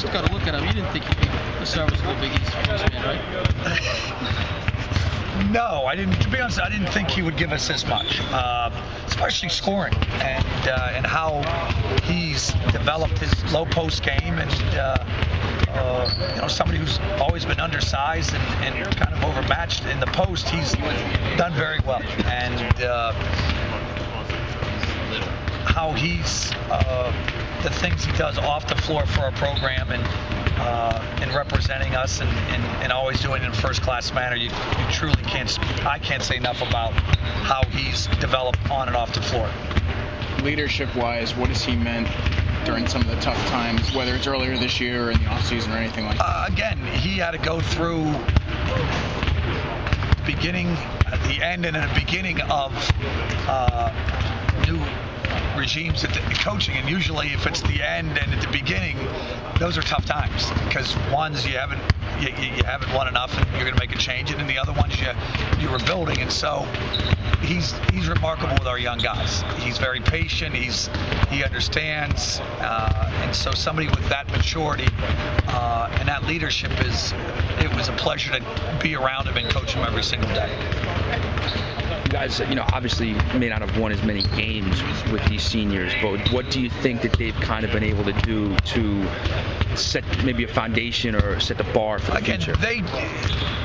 Just got to look at him. You didn't think he'd be a serviceable Big East man, right? No, I didn't. To be honest, I didn't think he would give us this much, especially scoring and how he's developed his low post game and somebody who's always been undersized and kind of overmatched in the post. He's done very well, and how he's the things he does off the floor for our program and representing us and always doing it in a first-class manner. You truly can't. I can't say enough about how he's developed on and off the floor. Leadership-wise, what has he meant during some of the tough times, whether it's earlier this year or in the offseason or anything like that? Again, he had to go through the end and the beginning of new regimes at the coaching, and usually if it's the end and at the beginning, those are tough times because ones you haven't won enough and you're going to make a change, and then the other ones you're rebuilding. And so he's remarkable with our young guys. He's very patient. He understands, and so somebody with that maturity and that leadership it was a pleasure to be around him and coach him every single day. You guys, obviously may not have won as many games with these seniors, but what do you think that they've kind of been able to do to set maybe a foundation or set the bar for the future?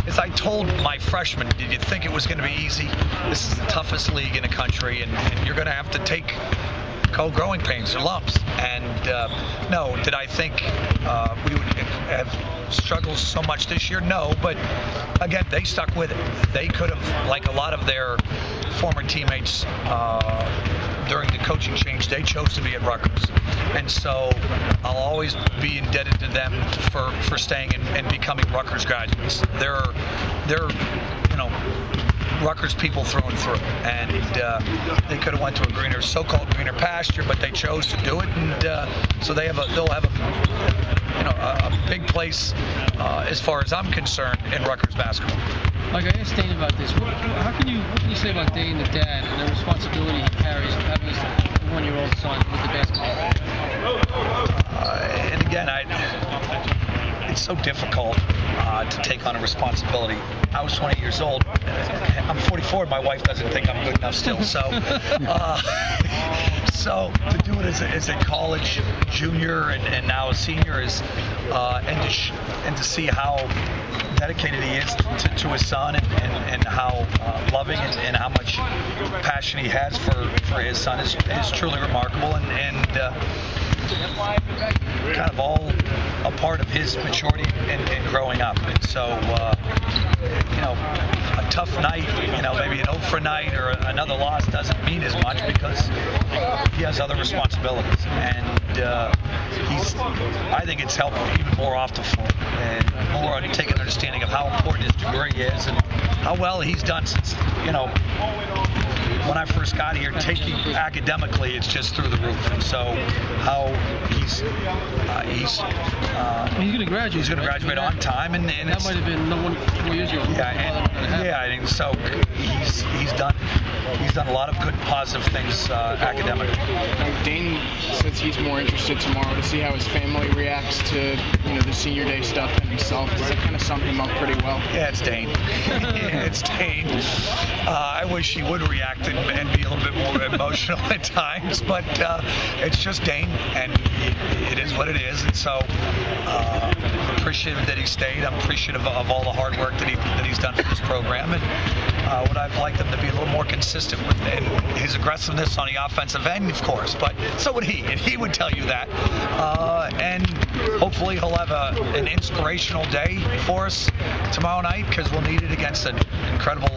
As I told my freshmen, did you think it was going to be easy? This is the toughest league in the country, and you're going to have to take cold growing pains or lumps. And no, did I think we would have struggled so much this year? No, but again, they stuck with it. They could have, like a lot of their former teammates during the coaching change, they chose to be at Rutgers. And so I'll always be indebted to them for staying and becoming Rutgers graduates. They're Rutgers people through and through, and they could have went to a so-called greener pasture, but they chose to do it, and so they'll have a big place as far as I'm concerned in Rutgers basketball. Like I asked Dane about this, what can you say about Dane, the dad, and the responsibility he carries of having his one-year-old son with the basketball? And again, it's so difficult to take on a responsibility. I was 20 years old. I'm 44. My wife doesn't think I'm good enough still. So, so to do it as a college junior and now a senior and to see how dedicated he is to his son and how loving and how much passion he has for his son is truly remarkable and kind of all a part of his maturity and growing up. And so, a tough night, maybe an 0 for night or another loss doesn't mean as much because he has other responsibilities. And I think it's helped even more off the floor and more on taking an understanding of how important his degree is and how well he's done since, when I first got here, taking academically, it's just through the roof. And so how he's going to graduate. He's going to graduate on time, and that might have been 4 years ago. Yeah, I think so. He's done a lot of good, positive things academically. Dane says he's more interested tomorrow to see how his family reacts to the senior day stuff than himself. Does that kind of sum him up pretty well? Yeah, it's Dane. It's Dane. I wish he would react and be a little bit more emotional at times, but it's just Dane, and it is what it is. And so I'm appreciative that he stayed. I'm appreciative of all the hard work that he's done for this program, and what I've liked him to be a little more consistent with his aggressiveness on the offensive end, of course, but so would he, and he would tell you that. And hopefully he'll have an inspirational day for us tomorrow night because we'll need it against an incredible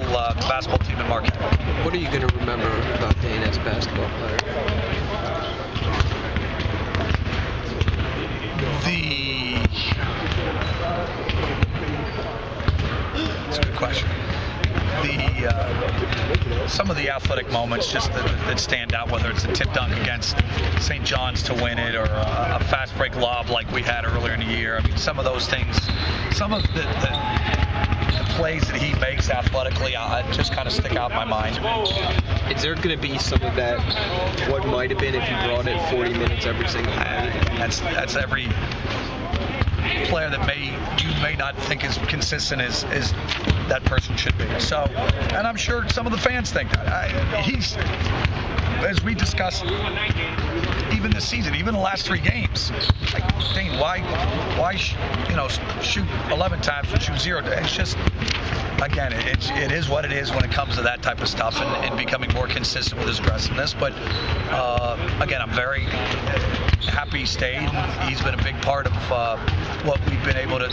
basketball team in Marquette. What are you going to remember about Dane as a basketball player? That's a good question. Some of the athletic moments just that stand out, whether it's a tip dunk against St. John's to win it or a fast break lob like we had earlier in the year. I mean, some of those things, some of the plays that he makes athletically just kind of stick out in my mind. Is there going to be some of that, what might have been if you brought it 40 minutes every single night? That's every there that you may not think is consistent as that person should be. So, and I'm sure some of the fans think that. He's, as we discussed, even this season, even the last 3 games, like, Dane, why shoot 11 times and shoot 0? It's just, again, it is what it is when it comes to that type of stuff and becoming more consistent with his aggressiveness. But again, I'm very happy he stayed. He's been a big part of what we've been able to